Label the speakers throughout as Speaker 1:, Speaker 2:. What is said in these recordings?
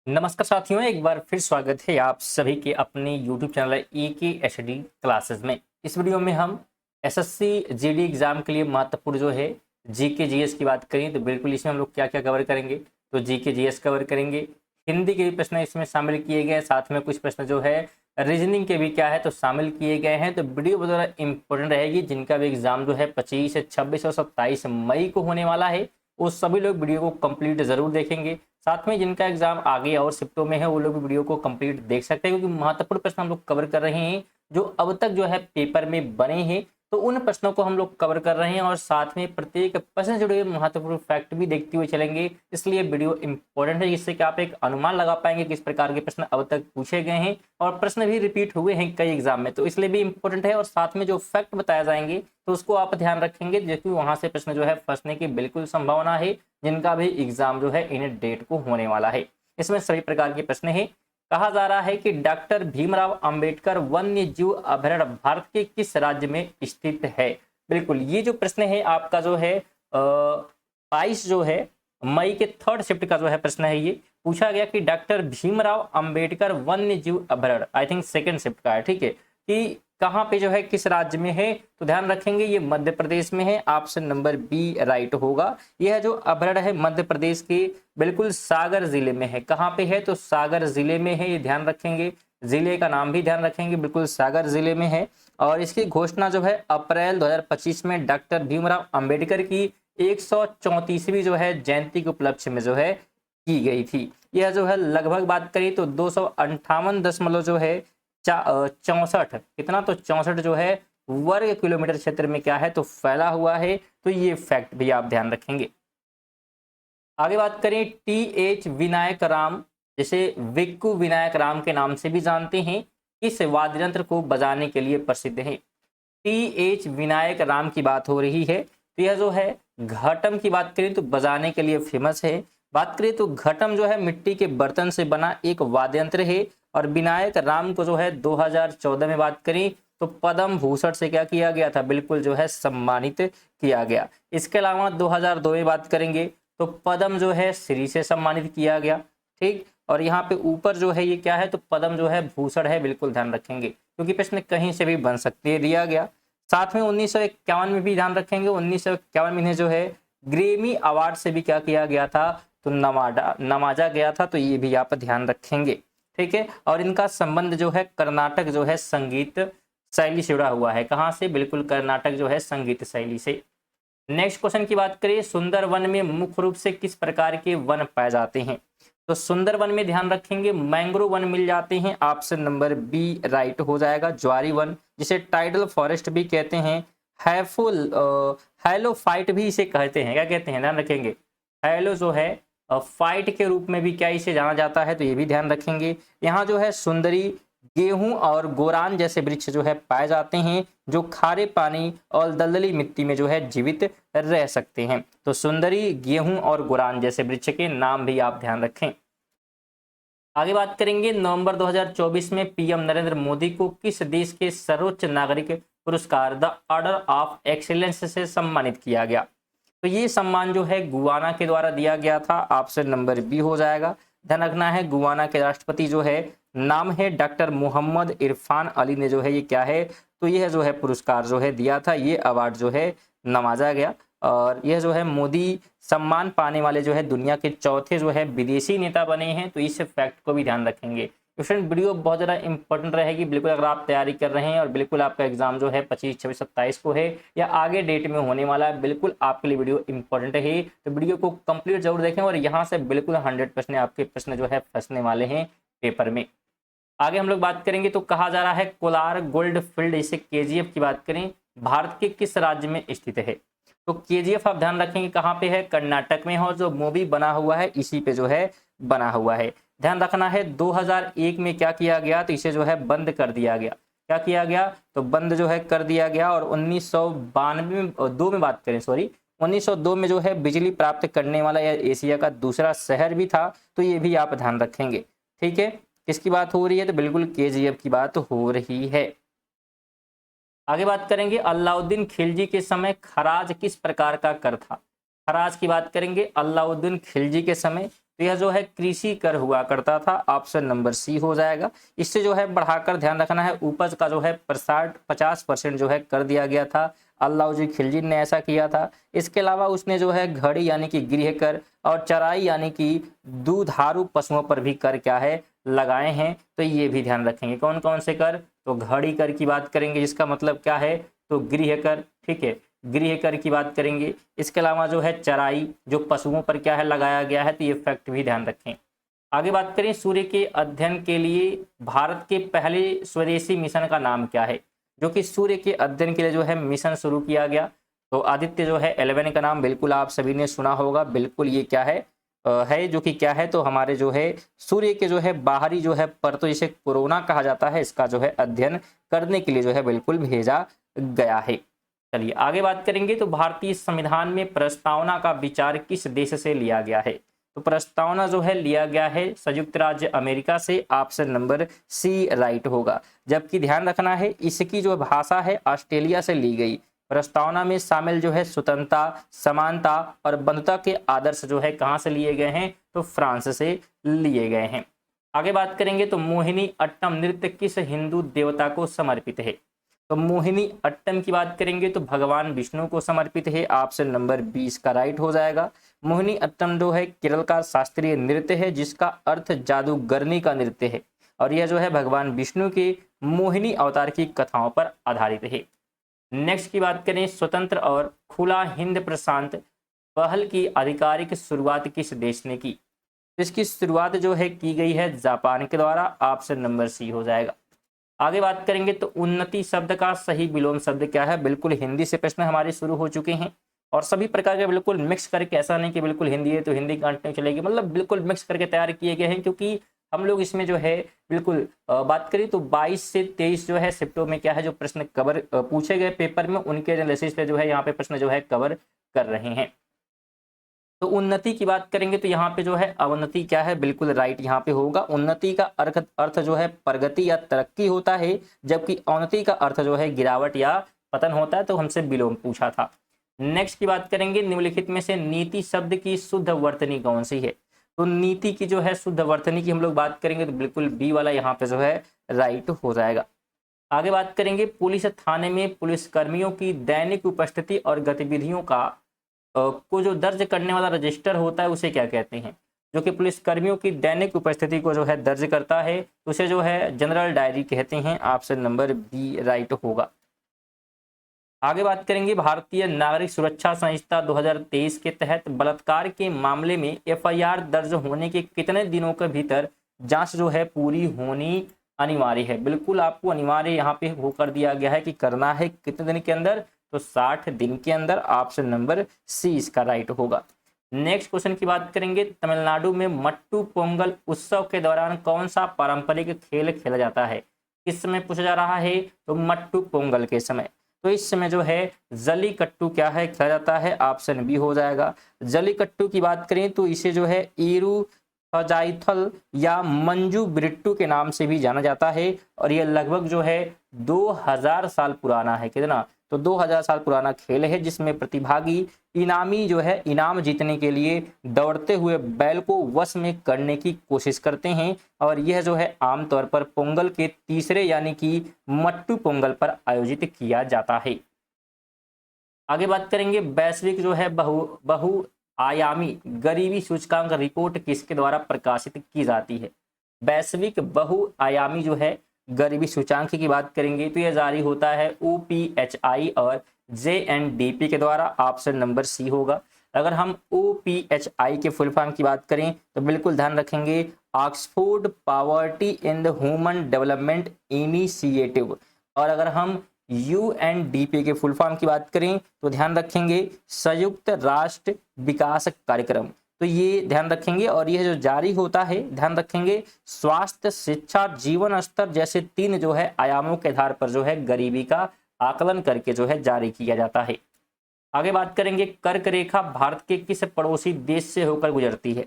Speaker 1: नमस्कार साथियों, एक बार फिर स्वागत है आप सभी के अपने YouTube चैनल AKSD क्लासेस में। इस वीडियो में हम एसएससी जीडी एग्जाम के लिए महत्वपूर्ण जो है जीके जीएस की बात करें तो बिल्कुल इसमें हम लोग क्या क्या कवर करेंगे। तो जीके जीएस कवर करेंगे, हिंदी के भी प्रश्न इसमें शामिल किए गए हैं, साथ में कुछ प्रश्न जो है रीजनिंग के भी क्या है तो शामिल किए गए हैं। तो वीडियो बहुत ज़्यादा इंपॉर्टेंट रहेगी। जिनका भी एग्जाम जो है 25, 26 और 27 मई को होने वाला है वो सभी लोग वीडियो को कंप्लीट जरूर देखेंगे। साथ में जिनका एग्जाम आगे और शिफ्टों में है वो लोग भी वीडियो को कंप्लीट देख सकते हैं, क्योंकि महत्वपूर्ण प्रश्न हम लोग कवर कर रहे हैं जो अब तक जो है पेपर में बने हैं। तो उन प्रश्नों को हम लोग कवर कर रहे हैं और साथ में प्रत्येक प्रश्न से जुड़े महत्वपूर्ण फैक्ट भी देखते हुए चलेंगे। इसलिए वीडियो इंपॉर्टेंट है, जिससे कि आप एक अनुमान लगा पाएंगे किस प्रकार के प्रश्न अब तक पूछे गए हैं और प्रश्न भी रिपीट हुए हैं कई एग्जाम में, तो इसलिए भी इंपॉर्टेंट है। और साथ में जो फैक्ट बताए जाएंगे तो उसको आप ध्यान रखेंगे, क्योंकि वहां से प्रश्न जो है फंसने की बिल्कुल संभावना है। जिनका भी एग्जाम जो है इन डेट को होने वाला है, इसमें सभी प्रकार के प्रश्न है। कहा जा रहा है कि डॉक्टर भीमराव अंबेडकर वन्य जीव अभयारण्य भारत के किस राज्य में स्थित है। बिल्कुल ये जो प्रश्न है आपका जो है 22 जो है मई के थर्ड शिफ्ट का जो है प्रश्न है। ये पूछा गया कि डॉक्टर भीमराव अंबेडकर वन्य जीव अभयारण्य, आई थिंक सेकंड शिफ्ट का है, ठीक है, कि कहाँ पे जो है किस राज्य में है। तो ध्यान रखेंगे ये मध्य प्रदेश में है, ऑप्शन नंबर बी राइट होगा। यह जो अभयारण्य है मध्य प्रदेश के बिल्कुल सागर जिले में है। कहाँ पे है तो सागर जिले में है, ये ध्यान रखेंगे। जिले का नाम भी ध्यान रखेंगे, बिल्कुल सागर जिले में है। और इसकी घोषणा जो है अप्रैल 2025 में डॉक्टर भीमराव अंबेडकर की 134वीं जो है जयंती के उपलक्ष्य में जो है की गई थी। यह जो है लगभग बात करें तो 258 दशमलव जो है 64 कितना तो 64 जो है वर्ग किलोमीटर क्षेत्र में क्या है तो फैला हुआ है। तो ये फैक्ट भी आप ध्यान रखेंगे। आगे बात करें TH विनायक राम, जिसे विक्कू विनायक राम के नाम से भी जानते हैं, किस वाद्य यंत्र को बजाने के लिए प्रसिद्ध है। TH विनायक राम की बात हो रही है। तो यह जो है घटम की बात करें तो बजाने के लिए फेमस है। बात करें तो घटम जो है मिट्टी के बर्तन से बना एक वाद्य यंत्र है। और विनायक राम को जो है 2014 में बात करें तो पद्म भूषण से क्या किया गया था, बिल्कुल जो है सम्मानित किया गया। इसके अलावा 2002 में बात करेंगे तो पद्म जो है श्री से सम्मानित किया गया, ठीक। और यहाँ पे ऊपर जो है ये क्या है तो पद्म जो है भूषण है, बिल्कुल ध्यान रखेंगे, क्योंकि प्रश्न कहीं से भी बन सकती है, दिया गया। साथ में 1951 में भी ध्यान रखेंगे, 1951 में जो है ग्रेमी अवार्ड से भी क्या किया गया था तो नवाजा गया था। तो ये भी आप ध्यान रखेंगे, ठीक है। और इनका संबंध जो है कर्नाटक जो है संगीत शैली से जुड़ा हुआ है। कहाँ से, बिल्कुल कर्नाटक जो है संगीत शैली से। नेक्स्ट क्वेश्चन की बात करें, सुंदरवन में मुख्य रूप से किस प्रकार के वन पाए जाते हैं। तो सुंदरवन में ध्यान रखेंगे मैंग्रोव वन मिल जाते हैं, ऑप्शन नंबर बी राइट हो जाएगा। ज्वारी वन, जिसे टाइडल फॉरेस्ट भी कहते हैं, हैलोफाइट भी इसे कहते हैं, क्या कहते हैं, ध्यान रखेंगे। हैलो जो है फाइट के रूप में भी क्या इसे जाना जाता है, तो ये भी ध्यान रखेंगे। यहाँ जो है सुंदरी, गेहूं और गोरान जैसे वृक्ष जो है पाए जाते हैं, जो खारे पानी और दलदली मिट्टी में जो है जीवित रह सकते हैं। तो सुंदरी, गेहूं और गोरान जैसे वृक्ष के नाम भी आप ध्यान रखें। आगे बात करेंगे, नवंबर 2024 में पीएम नरेंद्र मोदी को किस देश के सर्वोच्च नागरिक पुरस्कार द ऑर्डर ऑफ एक्सीलेंस से सम्मानित किया गया। तो ये सम्मान जो है गुयाना के द्वारा दिया गया था, ऑप्शन नंबर बी हो जाएगा। ध्यान रखना है गुयाना के राष्ट्रपति जो है नाम है डॉक्टर मोहम्मद इरफान अली ने जो है ये क्या है तो यह जो है पुरस्कार जो है दिया था, ये अवार्ड जो है नवाजा गया। और यह जो है मोदी सम्मान पाने वाले जो है दुनिया के चौथे जो है विदेशी नेता बने हैं। तो इस फैक्ट को भी ध्यान रखेंगे। फ्रेंड वीडियो बहुत ज़्यादा इंपॉर्टेंट रहेगी, बिल्कुल अगर आप तैयारी कर रहे हैं और बिल्कुल आपका एग्जाम जो है 25, 26, 27 को है या आगे डेट में होने वाला है, बिल्कुल आपके लिए वीडियो इंपॉर्टेंट है। तो वीडियो को कंप्लीट जरूर देखें और यहाँ से बिल्कुल 100% आपके प्रश्न जो है फंसने वाले हैं पेपर में। आगे हम लोग बात करेंगे तो कहा जा रहा है कोलार गोल्ड फील्ड, इसे KGF की बात करें, भारत के किस राज्य में स्थित है। तो KGF आप ध्यान रखेंगे कहाँ पे है, कर्नाटक में है। और जो मूवी बना हुआ है इसी पे जो है बना हुआ है। ध्यान रखना है 2001 में क्या किया गया तो इसे जो है बंद कर दिया गया। क्या किया गया तो बंद जो है कर दिया गया। और 1992 में बात करें, सॉरी 1902 में जो है बिजली प्राप्त करने वाला यह एशिया का दूसरा शहर भी था। तो ये भी आप ध्यान रखेंगे, ठीक है। किसकी बात हो रही है तो बिल्कुल KGF की बात हो रही है। आगे बात करेंगे, अलाउद्दीन खिलजी के समय खराज किस प्रकार का कर था। खराज की बात करेंगे, अलाउद्दीन खिलजी के समय तो यह जो है कृषि कर हुआ करता था, ऑप्शन नंबर सी हो जाएगा। इससे जो है बढ़ाकर ध्यान रखना है उपज का जो है 50% जो है कर दिया गया था। अलाउद्दीन खिलजी ने ऐसा किया था। इसके अलावा उसने जो है घड़ी यानी कि गृह कर और चराई यानी कि दूधारू पशुओं पर भी कर क्या है लगाए हैं। तो ये भी ध्यान रखेंगे कौन कौन से कर, तो घड़ी कर की बात करेंगे जिसका मतलब क्या है, तो गृह कर, ठीक है, गृह कर की बात करेंगे। इसके अलावा जो है चराई जो पशुओं पर क्या है लगाया गया है, तो ये फैक्ट भी ध्यान रखें। आगे बात करें सूर्य के अध्ययन के लिए भारत के पहले स्वदेशी मिशन का नाम क्या है, जो कि सूर्य के अध्ययन के लिए जो है मिशन शुरू किया गया। तो आदित्य जो है 11 का नाम बिल्कुल आप सभी ने सुना होगा, बिल्कुल ये क्या है जो कि क्या है, तो हमारे जो है सूर्य के जो है बाहरी जो है परतों, जिसे कोरोना कहा जाता है, इसका जो है अध्ययन करने के लिए जो है बिल्कुल भेजा गया है। चलिए आगे बात करेंगे। तो भारतीय संविधान में प्रस्तावना का विचार किस देश से लिया गया है, तो प्रस्तावना जो है लिया गया है संयुक्त राज्य अमेरिका से, ऑप्शन नंबर सी राइट होगा। जबकि ध्यान रखना है इसकी जो भाषा है ऑस्ट्रेलिया से ली गई। प्रस्तावना में शामिल जो है स्वतंत्रता, समानता और बंधुता के आदर्श जो है कहाँ से लिए गए हैं, तो फ्रांस से लिए गए हैं। आगे बात करेंगे। तो मोहिनी अट्टम नृत्य किस हिंदू देवता को समर्पित है, तो मोहिनी अट्टम की बात करेंगे तो भगवान विष्णु को समर्पित है, ऑप्शन नंबर 20 का राइट हो जाएगा। मोहिनी अट्टम जो है केरल का शास्त्रीय नृत्य है जिसका अर्थ जादूगरनी का नृत्य है, और यह जो है भगवान विष्णु के मोहिनी अवतार की कथाओं पर आधारित है। नेक्स्ट की बात करें। स्वतंत्र और खुला हिंद प्रशांत पहल की आधिकारिक शुरुआत किस देश ने की, इसकी शुरुआत जो है की गई है जापान के द्वारा, ऑप्शन नंबर सी हो जाएगा। आगे बात करेंगे। तो उन्नति शब्द का सही विलोम शब्द क्या है, बिल्कुल हिंदी से प्रश्न हमारे शुरू हो चुके हैं और सभी प्रकार के बिल्कुल मिक्स करके, ऐसा नहीं कि बिल्कुल हिंदी है तो हिंदी कंटिन्यू चलेगी, मतलब बिल्कुल मिक्स करके तैयार किए गए हैं। क्योंकि हम लोग इसमें जो है बिल्कुल बात करें तो 22 से 23 जो है शिफ्टों में क्या है जो प्रश्न कवर पूछे गए पेपर में, उनके एनालिसिस पे जो है यहाँ पे प्रश्न जो है कवर कर रहे हैं। तो उन्नति की बात करेंगे तो यहाँ पे जो है अवनति क्या है, बिल्कुल राइट यहाँ पे होगा। उन्नति का अर्थ जो है प्रगति या तरक्की होता है, जबकि अवनति का अर्थ जो है गिरावट या पतन होता है। तो हमसे विलोम पूछा था। नेक्स्ट की बात करेंगे। निम्नलिखित में से नीति शब्द की शुद्ध वर्तनी कौन सी है, तो नीति की जो है शुद्ध वर्तनी की हम लोग बात करेंगे तो बिल्कुल बी वाला यहाँ पे जो है राइट हो जाएगा। आगे बात करेंगे। पुलिस थाने में पुलिसकर्मियों की दैनिक उपस्थिति और गतिविधियों को जो दर्ज करने वाला रजिस्टर होता है उसे क्या कहते हैं, जो कि पुलिसकर्मियों की दैनिक उपस्थिति को जो है दर्ज करता है, उसे जो है जनरल डायरी कहते हैं, ऑप्शन नंबर बी राइट होगा। आगे बात करेंगे। भारतीय नागरिक सुरक्षा संहिता 2023 के तहत बलात्कार के मामले में एफआईआर दर्ज होने के कितने दिनों के भीतर जांच जो है पूरी होनी अनिवार्य है, बिल्कुल आपको अनिवार्य यहाँ पे वो कर दिया गया है कि करना है कितने दिन के अंदर, तो 60 दिन के अंदर, ऑप्शन नंबर सी इसका राइट होगा। नेक्स्ट क्वेश्चन की बात करेंगे। तमिलनाडु में मट्टू पोंगल उत्सव के दौरान कौन सा पारंपरिक खेल खेला जाता है, किस समय पूछा जा रहा है, तो मट्टू पोंगल के समय। तो इस समय जो है जलीकट्टू क्या है खेला जाता है, ऑप्शन बी हो जाएगा। जलीकट्टू की बात करें तो इसे जो है ईरू जाइथल या मंजू ब्रिट्टू के नाम से भी जाना जाता है, और यह लगभग जो है 2000 साल पुराना है। कितना, तो 2000 साल पुराना खेल है, जिसमें प्रतिभागी इनामी जो है इनाम जीतने के लिए दौड़ते हुए बैल को वश में करने की कोशिश करते हैं, और यह जो है आमतौर पर पोंगल के तीसरे यानी कि मट्टू पोंगल पर आयोजित किया जाता है। आगे बात करेंगे। वैश्विक जो है बहुआयामी गरीबी सूचकांक रिपोर्ट किसके द्वारा प्रकाशित की जाती है, वैश्विक बहुआयामी जो है गरीबी सूचांक की बात करेंगे तो यह जारी होता है OPHI और JNDP के द्वारा, ऑप्शन नंबर सी होगा। अगर हम OPHI के फुल फॉर्म की बात करें तो बिल्कुल ध्यान रखेंगे Oxford poverty in the human development initiative, और अगर हम UNDP के फुल फॉर्म की बात करें तो ध्यान रखेंगे संयुक्त राष्ट्र विकास कार्यक्रम। तो ये ध्यान रखेंगे, और यह जो जारी होता है ध्यान रखेंगे स्वास्थ्य, शिक्षा, जीवन स्तर जैसे 3 जो है आयामों के आधार पर जो है गरीबी का आकलन करके जो है जारी किया जाता है। आगे बात करेंगे। कर्क रेखा भारत के किस पड़ोसी देश से होकर गुजरती है,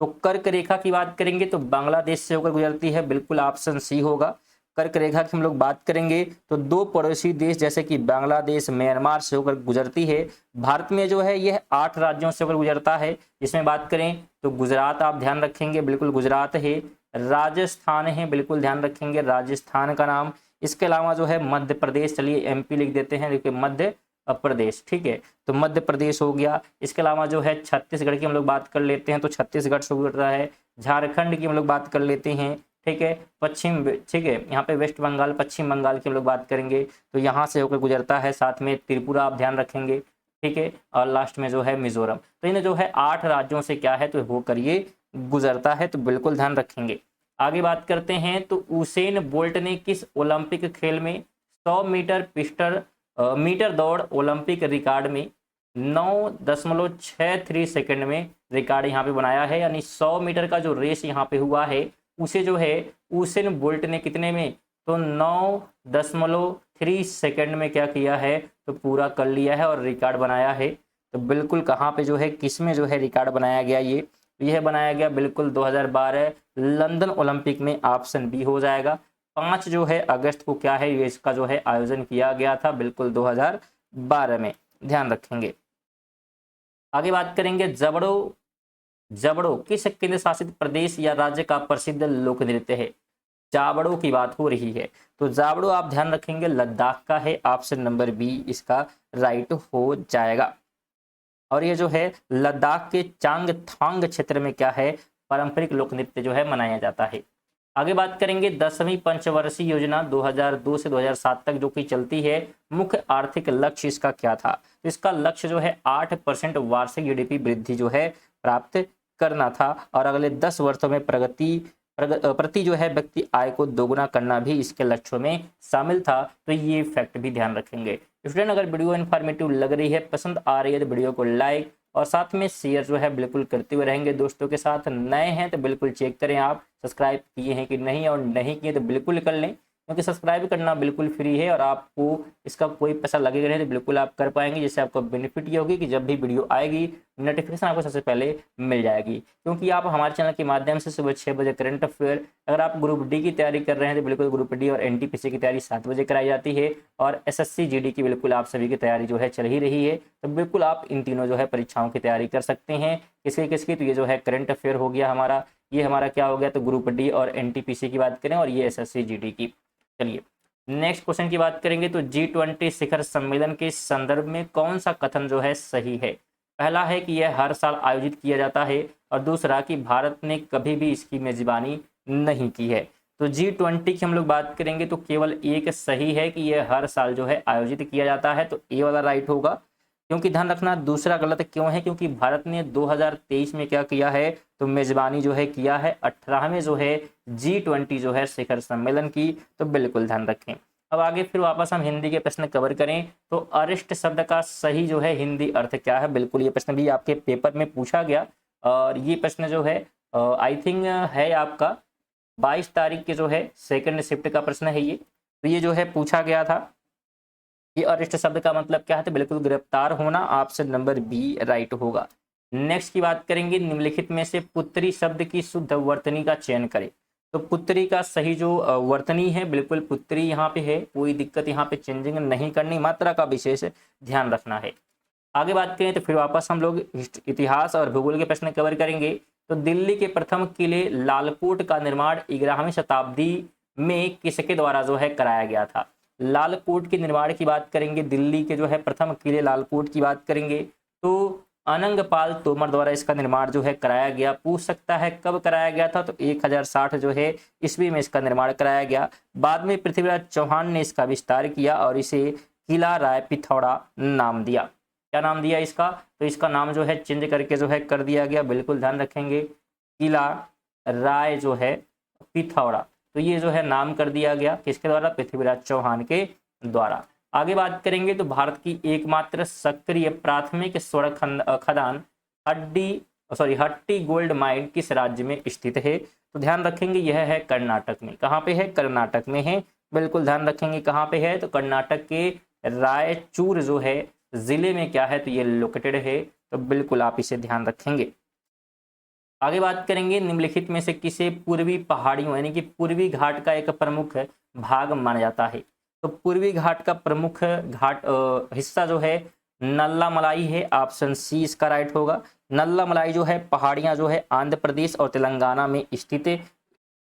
Speaker 1: तो कर्क रेखा की बात करेंगे तो बांग्लादेश से होकर गुजरती है, बिल्कुल ऑप्शन सी होगा। कर्क रेखा की हम लोग बात करेंगे तो 2 पड़ोसी देश जैसे कि बांग्लादेश, म्यांमार से होकर गुजरती है। भारत में जो है यह 8 राज्यों से होकर गुजरता है। इसमें बात करें तो गुजरात आप ध्यान रखेंगे, बिल्कुल गुजरात है। राजस्थान है, बिल्कुल ध्यान रखेंगे राजस्थान का नाम। इसके अलावा जो है मध्य प्रदेश, चलिए एमपी लिख देते हैं, देखिए मध्य प्रदेश, ठीक है, तो मध्य प्रदेश हो गया। इसके अलावा जो है छत्तीसगढ़ की हम लोग बात कर लेते हैं तो छत्तीसगढ़ से गुजरता है। झारखंड की हम लोग बात कर लेते हैं, ठीक है, पश्चिम, ठीक है, यहाँ पे वेस्ट बंगाल, पश्चिम बंगाल की हम लोग बात करेंगे तो यहाँ से होकर गुजरता है। साथ में त्रिपुरा आप ध्यान रखेंगे, ठीक है, और लास्ट में जो है मिजोरम। तो इन्हें जो है 8 राज्यों से क्या है तो होकर ये गुजरता है, तो बिल्कुल ध्यान रखेंगे। आगे बात करते हैं तो उसेन बोल्ट ने किस ओलंपिक खेल में 100 मीटर दौड़ ओलंपिक रिकॉर्ड में 9.63 सेकंड में रिकॉर्ड यहाँ पे बनाया है। यानी 100 मीटर का जो रेस यहाँ पे हुआ है उसे जो है उसेन बोल्ट ने कितने में, तो 9.3 सेकंड में क्या किया है तो पूरा कर लिया है और रिकॉर्ड बनाया है। तो बिल्कुल कहाँ पे जो है, किस में जो है रिकॉर्ड बनाया गया, ये यह बनाया गया बिल्कुल 2012 लंदन ओलंपिक में, ऑप्शन बी हो जाएगा। 5 जो है अगस्त को क्या है ये इसका जो है आयोजन किया गया था, बिल्कुल 2012 में, ध्यान रखेंगे। आगे बात करेंगे जबड़ो किस केंद्र शासित प्रदेश या राज्य का प्रसिद्ध लोक नृत्य है। जाबड़ो की बात हो रही है तो जाबड़ो आप ध्यान रखेंगे लद्दाख का है, ऑप्शन नंबर बी इसका राइट हो जाएगा। और ये जो है लद्दाख के चांगथांग क्षेत्र में क्या है पारंपरिक लोक नृत्य जो है मनाया जाता है। आगे बात करेंगे 10वीं पंचवर्षीय योजना 2002 से 2007 तक जो कि चलती है, मुख्य आर्थिक लक्ष्य इसका क्या था, तो इसका लक्ष्य जो है 8% वार्षिक जीडीपी वृद्धि जो है प्राप्त करना था और अगले 10 वर्षों में प्रति जो है व्यक्ति आय को दोगुना करना भी इसके लक्ष्यों में शामिल था। तो ये फैक्ट भी ध्यान रखेंगे। स्टूडेंट अगर वीडियो इन्फॉर्मेटिव लग रही है, पसंद आ रही है तो वीडियो को लाइक और साथ में शेयर जो है बिल्कुल करते हुए रहेंगे दोस्तों के साथ। नए हैं तो बिल्कुल चेक करें आप सब्सक्राइब किए हैं कि नहीं, और नहीं किए तो बिल्कुल कर लें क्योंकि सब्सक्राइब करना बिल्कुल फ्री है और आपको इसका कोई पैसा लगेगा नहीं तो बिल्कुल आप कर पाएंगे, जिससे आपको बेनिफिट ये होगी कि जब भी वीडियो आएगी नोटिफिकेशन आपको सबसे पहले मिल जाएगी। क्योंकि आप हमारे चैनल के माध्यम से सुबह 6 बजे करंट अफेयर, अगर आप ग्रुप डी की तैयारी कर रहे हैं तो बिल्कुल ग्रुप डी और एनटीपीसी की तैयारी 7 बजे कराई जाती है और एसएससी जीडी की बिल्कुल आप सभी की तैयारी जो है चल ही रही है। तो बिल्कुल आप इन तीनों जो है परीक्षाओं की तैयारी कर सकते हैं। किसकी तो ये जो है करंट अफेयर हो गया हमारा, ये हमारा क्या हो गया तो ग्रुप डी और एनटीपीसी की बात करें और ये एसएससी जीडी की। चलिए नेक्स्ट क्वेश्चन की बात करेंगे तो G20 शिखर सम्मेलन के संदर्भ में कौन सा कथन जो है सही है। पहला है कि यह हर साल आयोजित किया जाता है और दूसरा कि भारत ने कभी भी इसकी मेजबानी नहीं की है। तो G20 की हम लोग बात करेंगे तो केवल एक सही है कि यह हर साल जो है आयोजित किया जाता है, तो ए वाला राइट होगा। क्योंकि ध्यान रखना दूसरा गलत क्यों है, क्योंकि भारत ने 2023 में क्या किया है तो मेजबानी जो है किया है 18वें जो है G20 जो है शिखर सम्मेलन की, तो बिल्कुल ध्यान रखें। अब आगे फिर वापस हम हिंदी के प्रश्न कवर करें तो अरिष्ट शब्द का सही जो है हिंदी अर्थ क्या है। बिल्कुल ये प्रश्न भी आपके पेपर में पूछा गया और ये प्रश्न जो है आई थिंक है आपका 22 तारीख के जो है सेकंड शिफ्ट का प्रश्न है ये। तो ये जो है पूछा गया था कि अरिष्ट शब्द का मतलब क्या है, तो बिल्कुल गिरफ्तार होना, ऑप्शन नंबर बी राइट होगा। नेक्स्ट की बात करेंगे निम्नलिखित में से पुत्री शब्द की शुद्ध वर्तनी का चयन करें। तो पुत्री का सही जो वर्तनी है बिल्कुल पुत्री यहाँ पे है, कोई दिक्कत यहाँ पे चेंजिंग नहीं करनी, मात्रा का विशेष ध्यान रखना है। आगे बात करें तो फिर वापस हम लोग इतिहास और भूगोल के प्रश्न कवर करेंगे। तो दिल्ली के प्रथम किले लालकोट का निर्माण 11वीं शताब्दी में किसके द्वारा जो है कराया गया था। लालकोट के निर्माण की बात करेंगे, दिल्ली के जो है प्रथम किले लालकोट की बात करेंगे तो अनंगपाल तोमर द्वारा इसका निर्माण जो है कराया गया। पूछ सकता है कब कराया गया था, तो 1060 जो है ईस्वी में इसका निर्माण कराया गया। बाद में पृथ्वीराज चौहान ने इसका विस्तार किया और इसे किला राय पिथौरा नाम दिया। क्या नाम दिया इसका, तो इसका नाम जो है चेंज करके जो है कर दिया गया, बिल्कुल ध्यान रखेंगे, किला राय जो है पिथौरा, तो ये जो है नाम कर दिया गया किसके द्वारा, पृथ्वीराज चौहान के द्वारा। आगे बात करेंगे तो भारत की एकमात्र सक्रिय प्राथमिक स्वर्ण खदान हट्टी गोल्ड माइन किस राज्य में स्थित है। तो ध्यान रखेंगे यह है कर्नाटक में। कहाँ पे है, कर्नाटक में है, बिल्कुल ध्यान रखेंगे कहाँ पे है, तो कर्नाटक के रायचूर जो है जिले में क्या है तो ये लोकेटेड है, तो बिल्कुल आप इसे ध्यान रखेंगे। आगे बात करेंगे निम्नलिखित में से किसे पूर्वी पहाड़ियों यानी कि पूर्वी घाट का एक प्रमुख भाग माना जाता है। तो पूर्वी घाट का प्रमुख हिस्सा जो है नल्ला मलाई है। ऑप्शन सी इसका राइट होगा। नल्ला मलाई जो है पहाड़ियां जो है आंध्र प्रदेश और तेलंगाना में स्थित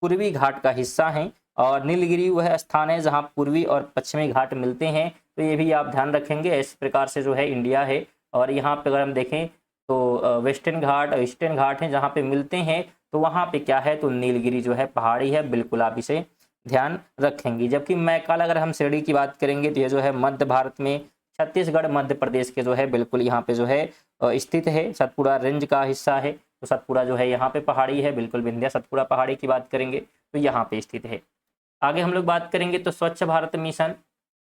Speaker 1: पूर्वी घाट का हिस्सा हैं। और नीलगिरी वह स्थान है जहां पूर्वी और पश्चिमी घाट मिलते हैं। तो ये भी आप ध्यान रखेंगे। इस प्रकार से जो है इंडिया है और यहाँ पे अगर हम देखें तो वेस्टर्न घाट और ईस्टर्न घाट हैं जहाँ पे मिलते हैं। तो वहाँ पे क्या है तो नीलगिरी जो है पहाड़ी है। बिल्कुल आप इसे ध्यान रखेंगे। जबकि मैकाल अगर हम श्रेणी की बात करेंगे तो ये जो है मध्य भारत में छत्तीसगढ़ मध्य प्रदेश के जो है बिल्कुल यहाँ पे जो है स्थित है। सतपुड़ा रेंज का हिस्सा है। तो सतपुड़ा जो है यहाँ पे पहाड़ी है। बिल्कुल विंध्या सतपुड़ा पहाड़ी की बात करेंगे तो यहाँ पे स्थित है। आगे हम लोग बात करेंगे तो स्वच्छ भारत मिशन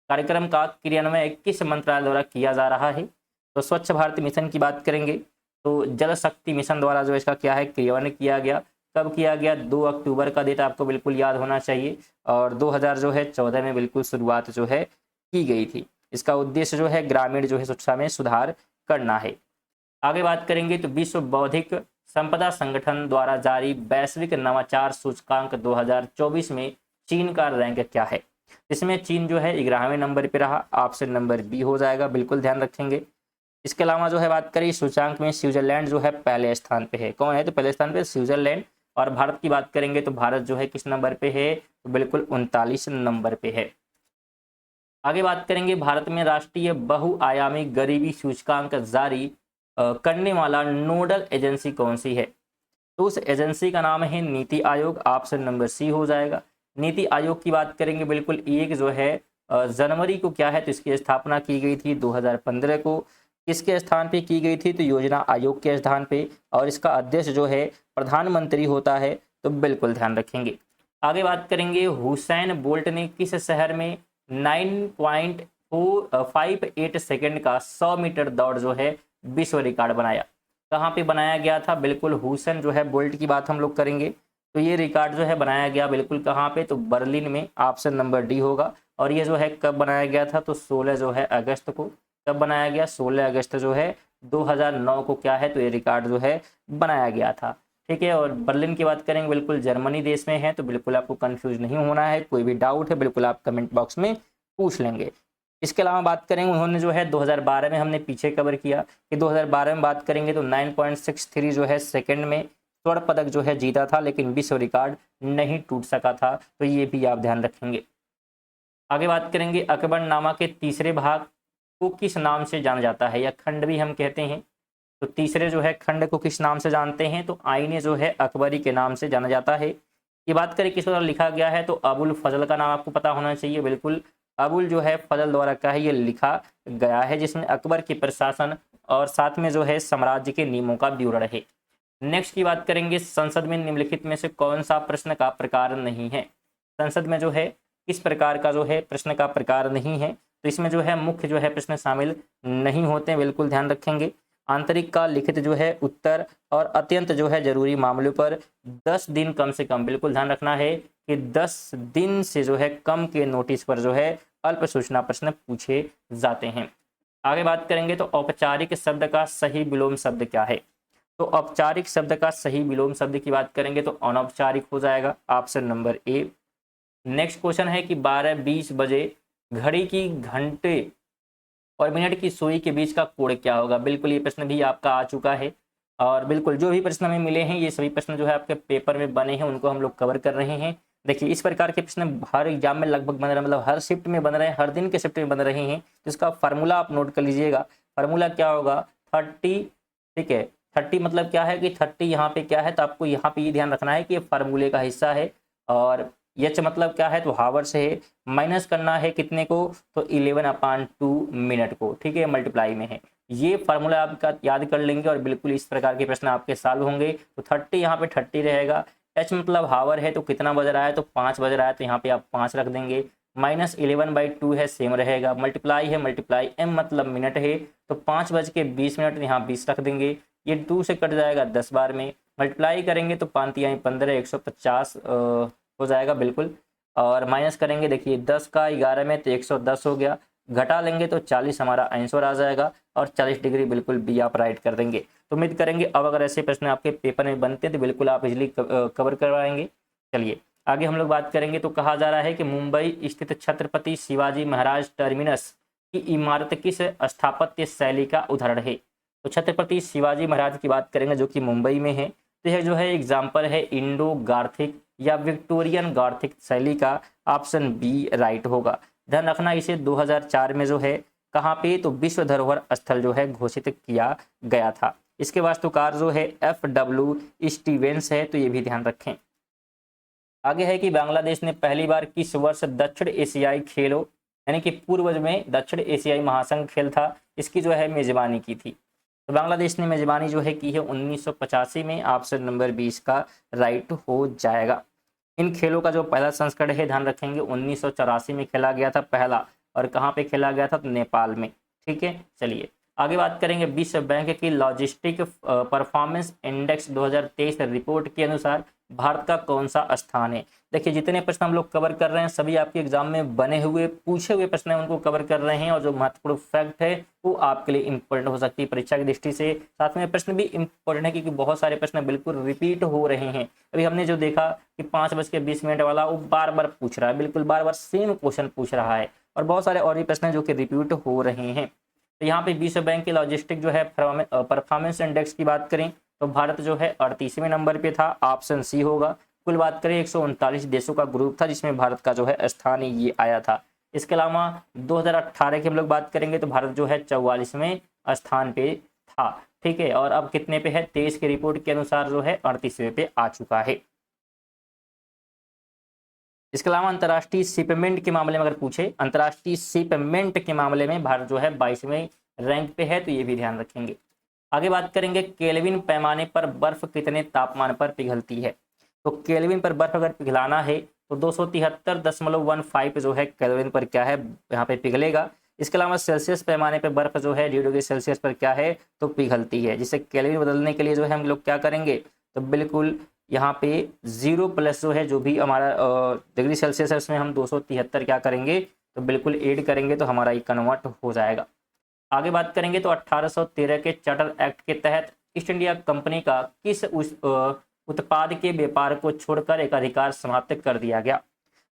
Speaker 1: कार्यक्रम का क्रियान्वयन किस मंत्रालय द्वारा किया जा रहा है। तो स्वच्छ भारत मिशन की बात करेंगे तो जल शक्ति मिशन द्वारा जो इसका क्या है क्रियान्वयन किया गया। कब किया गया 2 अक्टूबर का डेट आपको बिल्कुल याद होना चाहिए। और 2014 में बिल्कुल शुरुआत जो है की गई थी। इसका उद्देश्य जो है ग्रामीण जो है शिक्षा में सुधार करना है। आगे बात करेंगे तो विश्व बौद्धिक संपदा संगठन द्वारा जारी वैश्विक नवाचार सूचकांक 2024 में चीन का रैंक क्या है। इसमें चीन जो है 11वें नंबर पे रहा। ऑप्शन नंबर बी हो जाएगा। बिल्कुल ध्यान रखेंगे। इसके अलावा जो है बात करें सूचकांक में स्विट्जरलैंड जो है पहले स्थान पे है। कौन है तो पहले स्थान पे स्विट्जरलैंड। और भारत की बात करेंगे तो भारत जो है किस नंबर पे है तो बिल्कुल 39 नंबर पे है। आगे बात करेंगे भारत में राष्ट्रीय बहुआयामी गरीबी सूचकांक जारी करने वाला नोडल एजेंसी कौन सी है। तो उस एजेंसी का नाम है NITI Aayog. Option number C हो जाएगा। नीति आयोग की बात करेंगे बिल्कुल एक जो है जनवरी को क्या है तो इसकी स्थापना की गई थी 2015 को। किसके स्थान पे की गई थी तो योजना आयोग के स्थान पे। और इसका अध्यक्ष जो है प्रधानमंत्री होता है। तो बिल्कुल ध्यान रखेंगे। आगे बात करेंगे हुसैन बोल्ट ने किस शहर में 9.58 सेकंड का 100 मीटर दौड़ जो है विश्व रिकॉर्ड बनाया। कहाँ पे बनाया गया था बिल्कुल हुसैन जो है बोल्ट की बात हम लोग करेंगे तो ये रिकॉर्ड जो है बनाया गया बिल्कुल कहाँ पे तो बर्लिन में। ऑप्शन नंबर डी होगा। और ये जो है कब बनाया गया था तो 16 जो है अगस्त को। कब बनाया गया 16 अगस्त जो है 2009 को क्या है तो ये रिकॉर्ड जो है बनाया गया था। ठीक है। और बर्लिन की बात करेंगे बिल्कुल जर्मनी देश में है। तो बिल्कुल आपको कंफ्यूज नहीं होना है। कोई भी डाउट है बिल्कुल आप कमेंट बॉक्स में पूछ लेंगे। इसके अलावा बात करेंगे उन्होंने जो है 2012 में हमने पीछे कवर किया कि 2012 में बात करेंगे तो 9.63 जो है सेकंड में स्वर्ण पदक जो है जीता था। लेकिन विश्व रिकॉर्ड नहीं टूट सका था। तो ये भी आप ध्यान रखेंगे। आगे बात करेंगे अकबरनामा के तीसरे भाग को किस नाम से जाना जाता है या खंड भी हम कहते हैं। तो तीसरे जो है खंड को किस नाम से जानते हैं तो आईने जो है अकबरी के नाम से जाना जाता है। ये बात करें किस द्वारा लिखा गया है तो अबुल फजल का नाम आपको पता होना चाहिए। बिल्कुल अबुल जो है फजल द्वारा का है ये लिखा गया है जिसमें अकबर के प्रशासन और साथ में जो है साम्राज्य के नियमों का विवरण है। नेक्स्ट की बात करेंगे संसद में निम्नलिखित में से कौन सा प्रश्न का प्रकार नहीं है। संसद में जो है किस प्रकार का जो है प्रश्न का प्रकार नहीं है तो इसमें जो है मुख्य जो है प्रश्न शामिल नहीं होते हैं। बिल्कुल ध्यान रखेंगे। आंतरिक का लिखित जो है उत्तर और अत्यंत जो है जरूरी मामलों पर 10 दिन कम से कम बिल्कुल ध्यान रखना है कि 10 दिन से जो है कम के नोटिस पर जो है अल्प सूचना प्रश्न पूछे जाते हैं। आगे बात करेंगे तो औपचारिक शब्द का सही विलोम शब्द क्या है। तो औपचारिक शब्द का सही विलोम शब्द की बात करेंगे तो अनौपचारिक हो जाएगा। Option number A. Next question है कि 12:20 बजे घड़ी की घंटे और मिनट की सुई के बीच का कोण क्या होगा। बिल्कुल ये प्रश्न भी आपका आ चुका है। और बिल्कुल जो भी प्रश्न हमें मिले हैं ये सभी प्रश्न जो है आपके पेपर में बने हैं उनको हम लोग कवर कर रहे हैं। देखिए इस प्रकार के प्रश्न हर एग्जाम में लगभग बन रहे हैं। मतलब हर शिफ्ट में बन रहे हैं। हर दिन के शिफ्ट में बन रहे हैं। तो इसका फार्मूला आप नोट कर लीजिएगा। फार्मूला क्या होगा 30। ठीक है 30 मतलब क्या है कि 30 यहाँ पे क्या है तो आपको यहाँ पे ये ध्यान रखना है कि ये फार्मूले का हिस्सा है। और एच मतलब क्या है तो हावर से है। माइनस करना है कितने को तो 11/2 मिनट को। ठीक है मल्टीप्लाई में है। ये फार्मूला आपका याद कर लेंगे और बिल्कुल इस प्रकार के प्रश्न आपके सॉल्व होंगे। तो 30 यहाँ पे 30 रहेगा। एच मतलब हावर है तो कितना बज रहा है तो 5 बज रहा है तो यहाँ पे आप 5 रख देंगे। माइनस 11/2 है सेम रहेगा। मल्टीप्लाई है मल्टीप्लाई एम मतलब मिनट है तो 5:20 यहाँ 20 रख देंगे। ये 2 से कट जाएगा 10 बार में। मल्टीप्लाई करेंगे तो 5 × 15 150 हो जाएगा बिल्कुल। और माइनस करेंगे देखिए 10 का 11 में तो 110 हो गया। घटा लेंगे तो 40 हमारा आंसर आ जाएगा और 40 डिग्री बिल्कुल बी आप राइट कर देंगे। तो उम्मीद करेंगे अब अगर ऐसे प्रश्न आपके पेपर में बनते हैं तो बिल्कुल आप इजिली कवर करवाएंगे। चलिए आगे हम लोग बात करेंगे। तो कहा जा रहा है कि मुंबई स्थित छत्रपति शिवाजी महाराज टर्मिनस की इमारत किस स्थापत्य शैली का उदाहरण है? तो छत्रपति शिवाजी महाराज की बात करेंगे जो कि मुंबई में है, तो यह जो है एग्जाम्पल है इंडो गार्थिक या विक्टोरियन गार्थिक शैली का। ऑप्शन बी राइट होगा। ध्यान रखना इसे 2004 में जो है कहाँ पे, तो विश्व धरोहर स्थल जो है घोषित किया गया था। इसके वास्तुकार जो है FW स्टीवेंस है, तो ये भी ध्यान रखें। आगे है कि बांग्लादेश ने पहली बार किस वर्ष दक्षिण एशियाई खेलों यानी कि पूर्वज में दक्षिण एशियाई महासंघ खेल था, इसकी जो है मेजबानी की थी? तो बांग्लादेश ने मेजबानी जो है की है 1985 में। ऑप्शन नंबर 20 का राइट हो जाएगा। इन खेलों का जो पहला संस्करण है ध्यान रखेंगे 1984 में खेला गया था पहला, और कहाँ पे खेला गया था? तो नेपाल में। ठीक है, चलिए आगे बात करेंगे। विश्व बैंक की लॉजिस्टिक परफॉर्मेंस इंडेक्स 2023 रिपोर्ट के अनुसार भारत का कौन सा स्थान है? देखिए जितने प्रश्न हम लोग कवर कर रहे हैं सभी आपके एग्जाम में बने हुए पूछे हुए प्रश्न हैं, उनको कवर कर रहे हैं, और जो महत्वपूर्ण फैक्ट है वो आपके लिए इंपॉर्टेंट हो सकती है परीक्षा की दृष्टि से। साथ में प्रश्न भी इंपॉर्टेंट है क्योंकि बहुत सारे प्रश्न बिल्कुल रिपीट हो रहे हैं। अभी हमने जो देखा कि 5:20 वाला वो बार बार पूछ रहा है, बिल्कुल बार बार सेम क्वेश्चन पूछ रहा है, और बहुत सारे और भी प्रश्न हैं जो कि रिपीट हो रहे हैं। तो यहाँ पे विश्व बैंक की लॉजिस्टिक जो है परफॉर्मेंस इंडेक्स की बात करें तो भारत जो है 38वें नंबर पे था। ऑप्शन सी होगा। कुल बात करें 139 देशों का ग्रुप था जिसमें भारत का जो है स्थान ये आया था। इसके अलावा 2018 की हम लोग बात करेंगे तो भारत जो है 44वें स्थान पे था। ठीक है, और अब कितने पे है? 23 की रिपोर्ट के अनुसार जो है 38वें पे आ चुका है। इसके अलावा अंतर्राष्ट्रीय शिपमेंट के मामले में अगर पूछे, अंतर्राष्ट्रीय शिपमेंट के मामले में भारत जो है 22वें रैंक पे है, तो ये भी ध्यान रखेंगे। आगे बात करेंगे केल्विन पैमाने पर बर्फ कितने तापमान पर पिघलती है? तो केल्विन पर बर्फ अगर पिघलाना है तो 273.15 जो है केल्विन पर क्या है यहाँ पे पिघलेगा। इसके अलावा सेल्सियस पैमाने पर बर्फ जो है 0 डिग्री सेल्सियस पर क्या है तो पिघलती है। जिसे केल्विन बदलने के लिए जो है हम लोग क्या करेंगे, तो बिल्कुल यहाँ पे 0+ जो है जो भी हमारा डिग्री सेल्सियस है उसमें हम 273 क्या करेंगे, तो बिल्कुल ऐड करेंगे तो हमारा ये कन्वर्ट हो जाएगा। आगे बात करेंगे तो 1813 के चार्टर एक्ट के तहत ईस्ट इंडिया कंपनी का किस उत्पाद के व्यापार को छोड़कर एक अधिकार समाप्त कर दिया गया?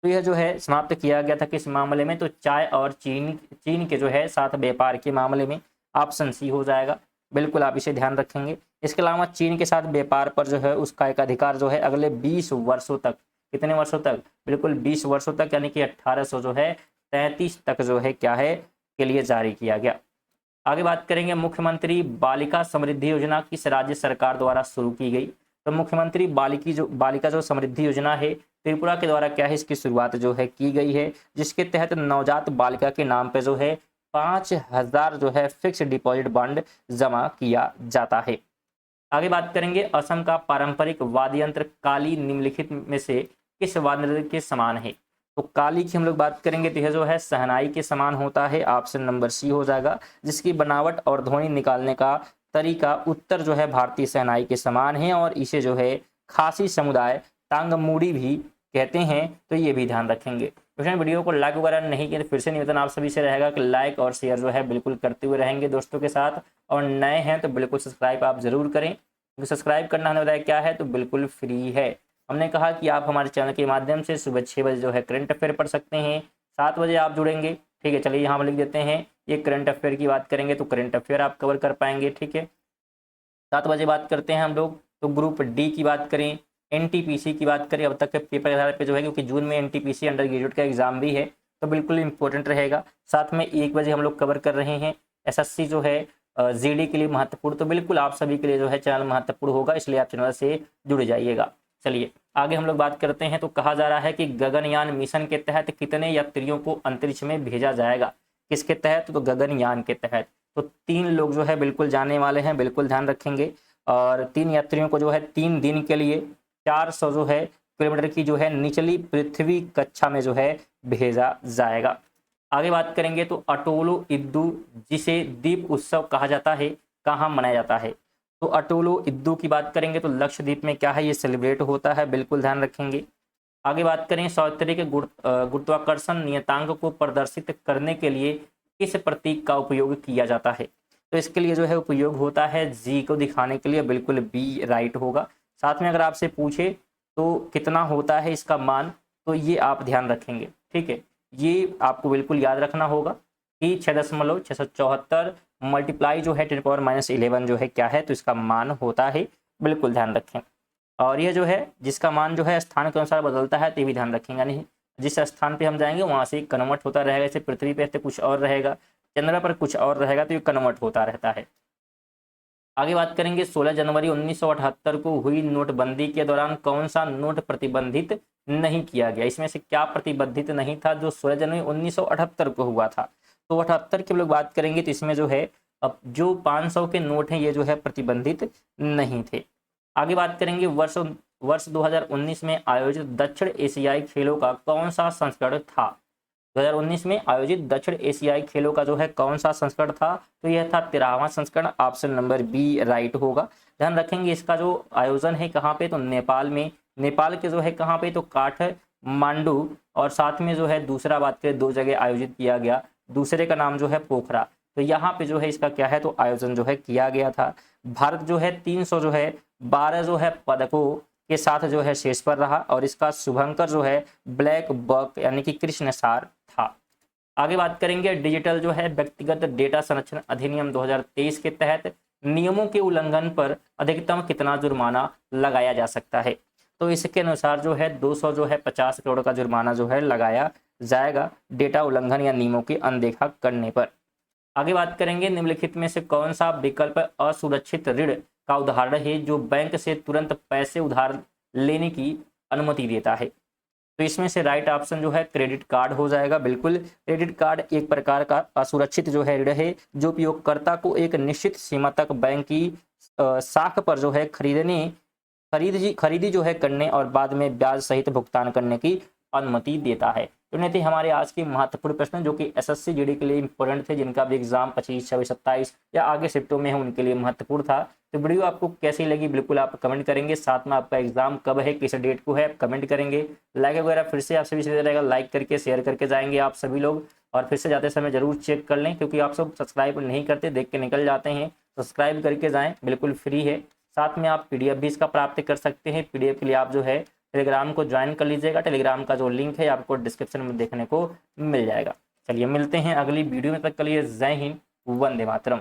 Speaker 1: तो यह जो है समाप्त किया गया था किस मामले में? तो चाय और चीन के जो है साथ व्यापार के मामले में। ऑप्शन सी हो जाएगा। बिल्कुल आप इसे ध्यान रखेंगे। इसके अलावा चीन के साथ व्यापार पर जो है उसका एक अधिकार जो है अगले 20 वर्षों तक, कितने वर्षों तक? बिल्कुल 20 वर्षों तक, यानी कि 1833 तक जो है क्या है के लिए जारी किया गया। आगे बात करेंगे मुख्यमंत्री बालिका समृद्धि योजना किस राज्य सरकार द्वारा शुरू की गई? तो मुख्यमंत्री बालिका जो समृद्धि योजना है त्रिपुरा के द्वारा क्या है इसकी शुरुआत जो है की गई है, जिसके तहत नवजात बालिका के नाम पे जो है 5000 जो है फिक्स डिपॉजिट बॉन्ड जमा किया जाता है। आगे बात करेंगे असम का पारंपरिक वाद्य यंत्र काली निम्नलिखित में से किस वाद्य यंत्र के समान है? तो काली की हम लोग बात करेंगे तो यह जो है शहनाई के समान होता है। ऑप्शन नंबर सी हो जाएगा। जिसकी बनावट और ध्वनि निकालने का तरीका उत्तर जो है भारतीय शहनाई के समान है, और इसे जो है खासी समुदाय तांगमुड़ी भी कहते हैं, तो ये भी ध्यान रखेंगे। क्वेश्चन वीडियो को लाइक वगैरह नहीं किया तो फिर से निवेदन आप सभी से रहेगा कि लाइक और शेयर जो है बिल्कुल करते हुए रहेंगे दोस्तों के साथ, और नए हैं तो बिल्कुल सब्सक्राइब आप जरूर करें, क्योंकि सब्सक्राइब करना हमने बताया क्या है तो बिल्कुल फ्री है। हमने कहा कि आप हमारे चैनल के माध्यम से सुबह 6 बजे जो है करंट अफेयर पढ़ सकते हैं, 7 बजे आप जुड़ेंगे। ठीक है, चलिए यहाँ हम लिख देते हैं ये करंट अफेयर की बात करेंगे तो करंट अफेयर आप कवर कर पाएंगे। ठीक है, 7 बजे बात करते हैं हम लोग तो ग्रुप डी की बात करें, एनटीपीसी की बात करें अब तक के पेपर के आधार पर जो है, क्योंकि जून में एनटीपीसी अंडर ग्रेजुएट का एग्जाम भी है तो बिल्कुल इंपॉर्टेंट रहेगा। साथ में 1 बजे हम लोग कवर कर रहे हैं एसएससी जो है जीडी के लिए महत्वपूर्ण, तो बिल्कुल आप सभी के लिए जो है चैनल महत्वपूर्ण होगा, इसलिए आप चैनल से जुड़ जाइएगा। चलिए आगे हम लोग बात करते हैं तो कहा जा रहा है कि गगनयान मिशन के तहत कितने यात्रियों को अंतरिक्ष में भेजा जाएगा? किसके तहत? तो गगनयान के तहत। तो 3 लोग जो है बिल्कुल जाने वाले हैं, बिल्कुल ध्यान रखेंगे। और 3 यात्रियों को जो है 3 दिन के लिए 400 जो है किलोमीटर की जो है निचली पृथ्वी कक्षा में जो है भेजा जाएगा। आगे बात करेंगे तो अटोलो इद्दू जिसे द्वीप उत्सव कहा जाता है कहाँ मनाया जाता है? तो अटोलो इद्दू की बात करेंगे तो लक्षद्वीप में क्या है ये सेलिब्रेट होता है, बिल्कुल ध्यान रखेंगे। आगे बात करें सौतेरे के गुरुत्वाकर्षण नियतांक को प्रदर्शित करने के लिए किस प्रतीक का उपयोग किया जाता है? तो इसके लिए जो है उपयोग होता है जी को दिखाने के लिए, बिल्कुल बी राइट होगा। साथ में अगर आपसे पूछे तो कितना होता है इसका मान, तो ये आप ध्यान रखेंगे, ठीक है। ये आपको बिल्कुल याद रखना होगा कि 6.674 मल्टीप्लाई जो है 10⁻11 जो है क्या है, तो इसका मान होता है, बिल्कुल ध्यान रखें। और यह जो है जिसका मान जो है स्थान के अनुसार बदलता है, तो भी ध्यान रखेंगे, यानी जिस स्थान पे हम जाएंगे वहां से कन्वर्ट होता रहेगा। जैसे पृथ्वी पे तो कुछ और रहेगा, चंद्र पर कुछ और रहेगा, तो ये कन्वर्ट होता रहता है। आगे बात करेंगे 16 जनवरी 1978 को हुई नोटबंदी के दौरान कौन सा नोट प्रतिबंधित नहीं किया गया? इसमें से क्या प्रतिबंधित नहीं था जो 16 जनवरी 1978 को हुआ था? तो 78 की लोग बात करेंगे तो इसमें जो है अब जो 500 के नोट हैं ये जो है प्रतिबंधित नहीं थे। आगे बात करेंगे वर्ष 2019 में आयोजित दक्षिण एशियाई खेलों का कौन सा संस्करण था? 2019 में आयोजित दक्षिण एशियाई खेलों का जो है कौन सा संस्करण था? तो यह था 13वां संस्करण, ऑप्शन नंबर बी राइट होगा। ध्यान रखेंगे इसका जो आयोजन है कहाँ पे, तो नेपाल में। नेपाल के जो है कहाँ पे, तो काठमांडू। और साथ में जो है दूसरा बात करें 2 जगह आयोजित किया गया, दूसरे का नाम जो है पोखरा। तो यहाँ पे जो है इसका क्या है, तो आयोजन जो है किया गया था। भारत जो है 312 जो है पदकों के साथ जो है शीर्ष पर रहा, और इसका शुभंकर जो है ब्लैक बक यानी कि कृष्ण सार था। आगे बात करेंगे डिजिटल जो है व्यक्तिगत डेटा संरक्षण अधिनियम 2023 के तहत नियमों के उल्लंघन पर अधिकतम कितना जुर्माना लगाया जा सकता है? तो इसके अनुसार जो है 200 जो है 50 करोड़ का जुर्माना जो है लगाया जाएगा डेटा उल्लंघन या नियमों की अनदेखा करने पर। आगे बात करेंगे निम्नलिखित में से कौन सा विकल्प असुरक्षित ऋण का उदाहरण है जो बैंक से तुरंत पैसे उधार लेने की अनुमति देता है? तो इसमें से राइट ऑप्शन जो है क्रेडिट कार्ड हो जाएगा। बिल्कुल, क्रेडिट कार्ड एक प्रकार का असुरक्षित जो है ऋण है जो उपयोगकर्ता को एक निश्चित सीमा तक बैंक की साख पर जो है खरीदी जो है करने और बाद में ब्याज सहित भुगतान करने की अनुमति देता है। तो ये थे हमारे आज के महत्वपूर्ण प्रश्न जो कि एसएससी जीडी के लिए इंपॉर्टेंट थे, जिनका भी एग्जाम 25, 26, 27 या आगे शिफ्टों में है उनके लिए महत्वपूर्ण था। तो वीडियो आपको कैसी लगी बिल्कुल आप कमेंट करेंगे। साथ में आपका एग्जाम कब है, किस डेट को है, आप कमेंट करेंगे। लाइक वगैरह फिर से आपसे भी रहेगा, लाइक करके शेयर करके जाएंगे आप सभी लोग। और फिर से जाते समय जरूर चेक कर लें, क्योंकि आप सब सब्सक्राइब नहीं करते, देख के निकल जाते हैं। सब्सक्राइब करके जाएँ, बिल्कुल फ्री है। साथ में आप पीडीएफ भी इसका प्राप्त कर सकते हैं। पीडीएफ के लिए आप जो है टेलीग्राम को ज्वाइन कर लीजिएगा। टेलीग्राम का जो लिंक है आपको डिस्क्रिप्शन में देखने को मिल जाएगा। चलिए मिलते हैं अगली वीडियो में, तक के लिए जय हिंद, वंदे मातरम।